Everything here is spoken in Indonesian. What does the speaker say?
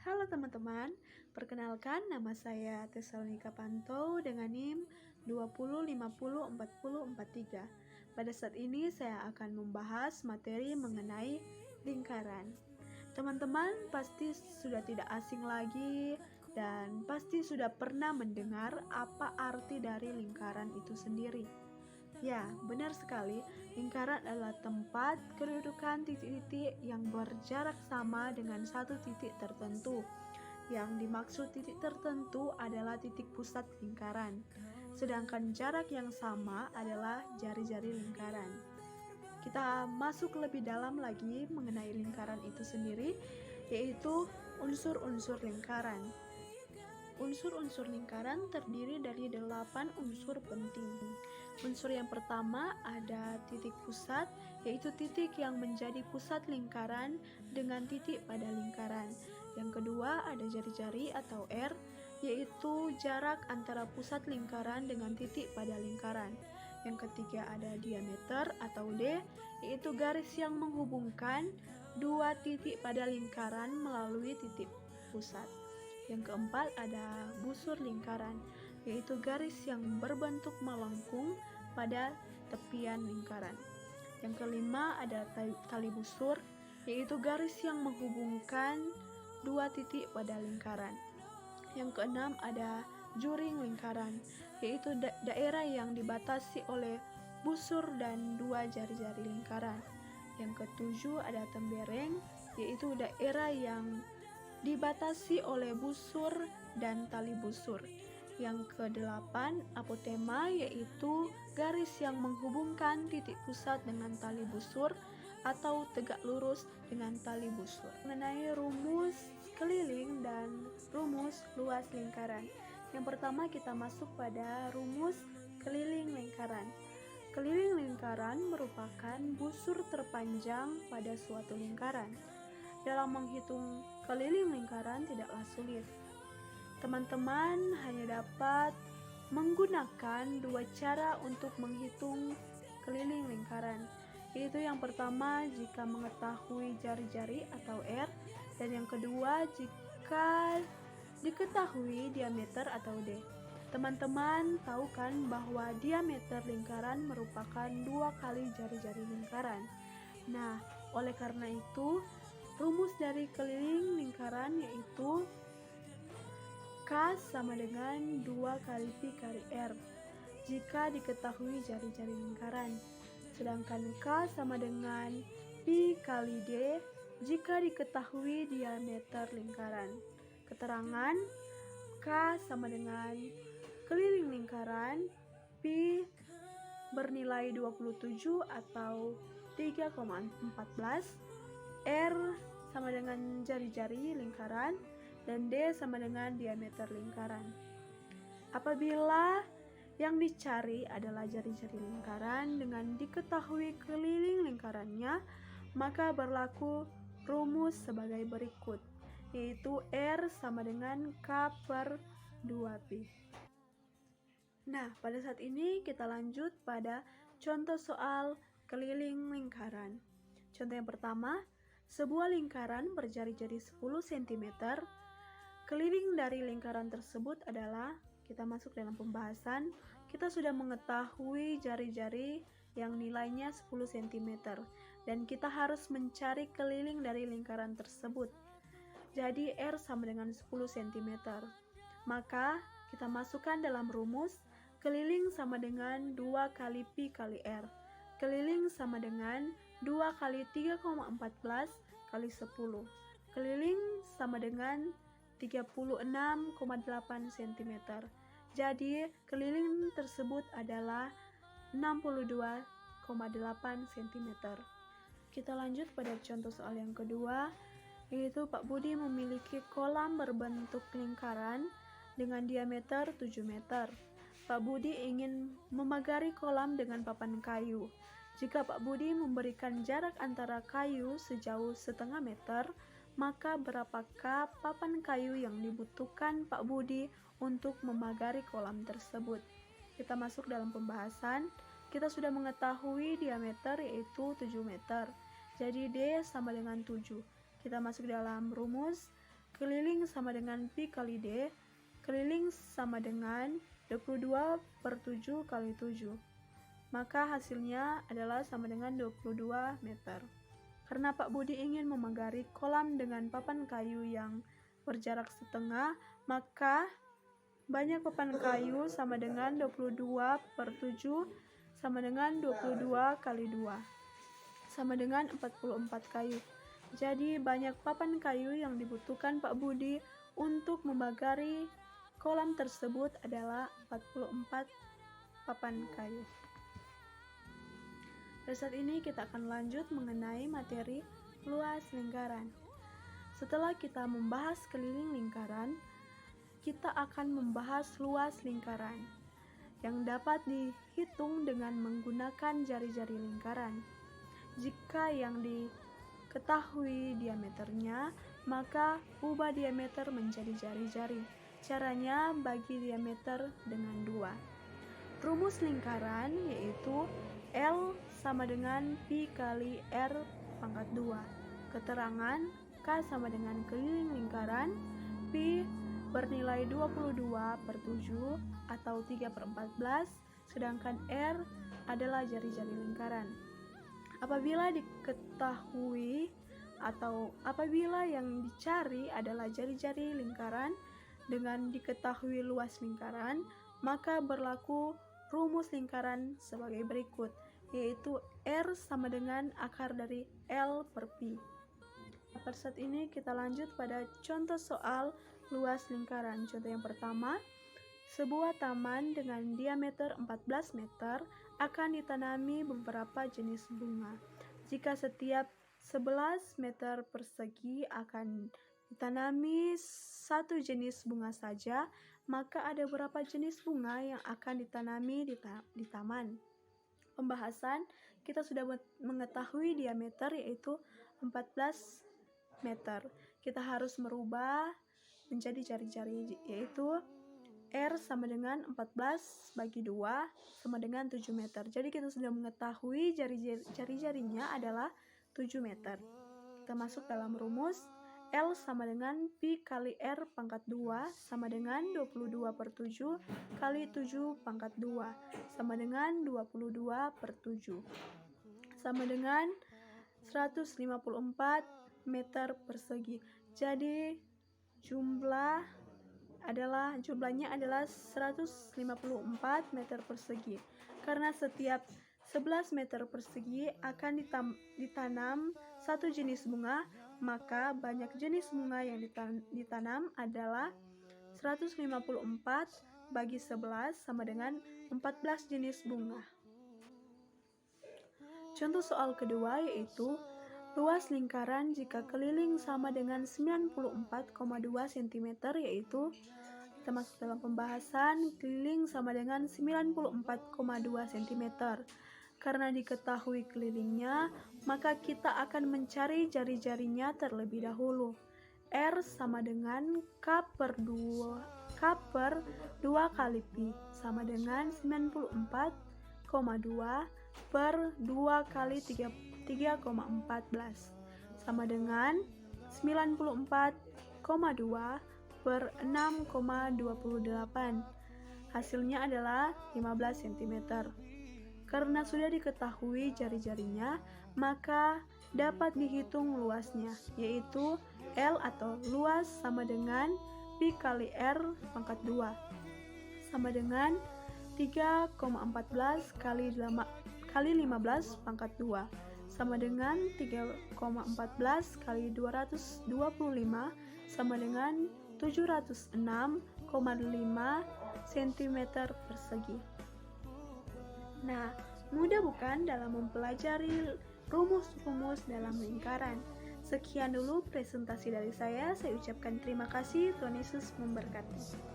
Halo teman-teman, perkenalkan nama saya Tesalonika Panto dengan NIM 20504043. Pada saat ini saya akan membahas materi mengenai lingkaran. Teman-teman pasti sudah tidak asing lagi dan pasti sudah pernah mendengar apa arti dari lingkaran itu sendiri. Ya, benar sekali. Lingkaran adalah tempat kedudukan titik-titik yang berjarak sama dengan satu titik tertentu. Yang dimaksud titik tertentu adalah titik pusat lingkaran. Sedangkan jarak yang sama adalah jari-jari lingkaran. Kita masuk lebih dalam lagi mengenai lingkaran itu sendiri, yaitu unsur-unsur lingkaran. Unsur-unsur lingkaran terdiri dari 8 unsur penting. Unsur yang pertama ada titik pusat, yaitu titik yang menjadi pusat lingkaran dengan titik pada lingkaran. Yang kedua ada jari-jari atau R, yaitu jarak antara pusat lingkaran dengan titik pada lingkaran. Yang ketiga ada diameter atau D, yaitu garis yang menghubungkan dua titik pada lingkaran melalui titik pusat. Yang keempat ada busur lingkaran, yaitu garis yang berbentuk melengkung pada tepian lingkaran. Yang kelima ada tali busur, yaitu garis yang menghubungkan dua titik pada lingkaran. Yang keenam ada juring lingkaran, yaitu daerah yang dibatasi oleh busur dan dua jari-jari lingkaran. Yang ketujuh ada tembereng, yaitu daerah yang dibatasi oleh busur dan tali busur. Yang kedelapan apotema, yaitu garis yang menghubungkan titik pusat dengan tali busur atau tegak lurus dengan tali busur. Mengenai rumus keliling dan rumus luas lingkaran. Yang pertama kita masuk pada rumus keliling lingkaran. Keliling lingkaran merupakan busur terpanjang pada suatu lingkaran. Dalam menghitung keliling lingkaran tidaklah sulit. Teman-teman hanya dapat menggunakan dua cara untuk menghitung keliling lingkaran, yaitu yang pertama jika mengetahui jari-jari atau R, dan yang kedua jika diketahui diameter atau D. Teman-teman tahu kan bahwa diameter lingkaran merupakan 2 kali jari-jari lingkaran. Nah, oleh karena itu rumus dari keliling lingkaran yaitu K sama dengan 2 kali Pi kali R jika diketahui jari-jari lingkaran. Sedangkan K sama dengan Pi kali D jika diketahui diameter lingkaran. Keterangan K sama dengan keliling lingkaran Pi bernilai 27 atau 3,14, R sama dengan jari-jari lingkaran, dan D sama dengan diameter lingkaran. Apabila yang dicari adalah jari-jari lingkaran dengan diketahui keliling lingkarannya, maka berlaku rumus sebagai berikut, yaitu R sama dengan K per 2Pi. Nah, pada saat ini kita lanjut pada contoh soal keliling lingkaran. Contoh yang pertama, sebuah lingkaran berjari-jari 10 cm. Keliling dari lingkaran tersebut adalah, kita masuk dalam pembahasan, kita sudah mengetahui jari-jari yang nilainya 10 cm dan kita harus mencari keliling dari lingkaran tersebut. Jadi R sama dengan 10 cm. Maka kita masukkan dalam rumus keliling sama dengan 2 kali Pi kali R. Keliling sama dengan 2 kali 3,14 kali 10. Keliling sama dengan 36,8 cm. Jadi keliling tersebut adalah 62,8 cm. Kita lanjut pada contoh soal yang kedua, yaitu Pak Budi memiliki kolam berbentuk lingkaran dengan diameter 7 meter. Pak Budi ingin memagari kolam dengan papan kayu. Jika Pak Budi memberikan jarak antara kayu sejauh setengah meter, maka berapakah papan kayu yang dibutuhkan Pak Budi untuk memagari kolam tersebut? Kita masuk dalam pembahasan. Kita sudah mengetahui diameter yaitu 7 meter. Jadi D sama dengan 7. Kita masuk dalam rumus keliling sama dengan pi kali d, keliling sama dengan 22/7 kali 7. Maka hasilnya adalah sama dengan 22 meter. Karena Pak Budi ingin memagari kolam dengan papan kayu yang berjarak setengah, maka banyak papan kayu sama dengan 22/7 sama dengan 22 kali 2 sama dengan 44 kayu. Jadi banyak papan kayu yang dibutuhkan Pak Budi untuk membagari kolam tersebut adalah 44 papan kayu. Pada saat ini kita akan lanjut mengenai materi luas lingkaran. Setelah kita membahas keliling lingkaran, kita akan membahas luas lingkaran yang dapat dihitung dengan menggunakan jari-jari lingkaran. Jika yang diketahui diameternya, maka ubah diameter menjadi jari-jari. Caranya bagi diameter dengan 2. Rumus lingkaran yaitu L sama dengan pi kali R pangkat 2. Keterangan K sama dengan keliling lingkaran, pi bernilai 22/7 atau 3/14, sedangkan R adalah jari-jari lingkaran. Apabila diketahui atau apabila yang dicari adalah jari-jari lingkaran dengan diketahui luas lingkaran, maka berlaku rumus lingkaran sebagai berikut, yaitu R sama dengan akar dari L per pi. Pada saat ini kita lanjut pada contoh soal luas lingkaran. Contoh yang pertama, sebuah taman dengan diameter 14 meter akan ditanami beberapa jenis bunga. Jika setiap 11 meter persegi akan ditanami satu jenis bunga saja, maka ada berapa jenis bunga yang akan ditanami di taman? Pembahasan, kita sudah mengetahui diameter yaitu 14 meter. Kita harus merubah menjadi jari-jari, yaitu R sama dengan 14 bagi 2 sama dengan 7 meter. Jadi kita sudah mengetahui jari-jarinya adalah 7 meter. Kita masuk dalam rumus. L sama dengan pi kali R pangkat 2 sama dengan 22/7 kali 7 pangkat 2 sama dengan 22/7 sama dengan 154 meter persegi. Jadi jumlahnya adalah 154 meter persegi. Karena setiap 11 meter persegi akan ditanam satu jenis bunga, maka banyak jenis bunga yang ditanam adalah 154 bagi 11 sama dengan 14 jenis bunga. Contoh soal kedua yaitu luas lingkaran jika keliling sama dengan 94,2 cm, yaitu kita masuk dalam pembahasan keliling sama dengan 94,2 cm. Karena diketahui kelilingnya, maka kita akan mencari jari-jarinya terlebih dahulu. R sama dengan K per 2 kali pi sama dengan 94,2 per 2 kali 3,14 sama dengan 94,2 per 6,28. Hasilnya adalah 15 cm. Karena sudah diketahui jari-jarinya, maka dapat dihitung luasnya, yaitu L atau luas sama dengan pi kali R pangkat 2 sama dengan 3,14 kali 15 pangkat 2 sama dengan 3,14 kali 225 sama dengan 706,5 cm persegi. Nah, mudah bukan dalam mempelajari rumus-rumus dalam lingkaran? Sekian dulu presentasi dari saya ucapkan terima kasih. Tuhan Yesus memberkati.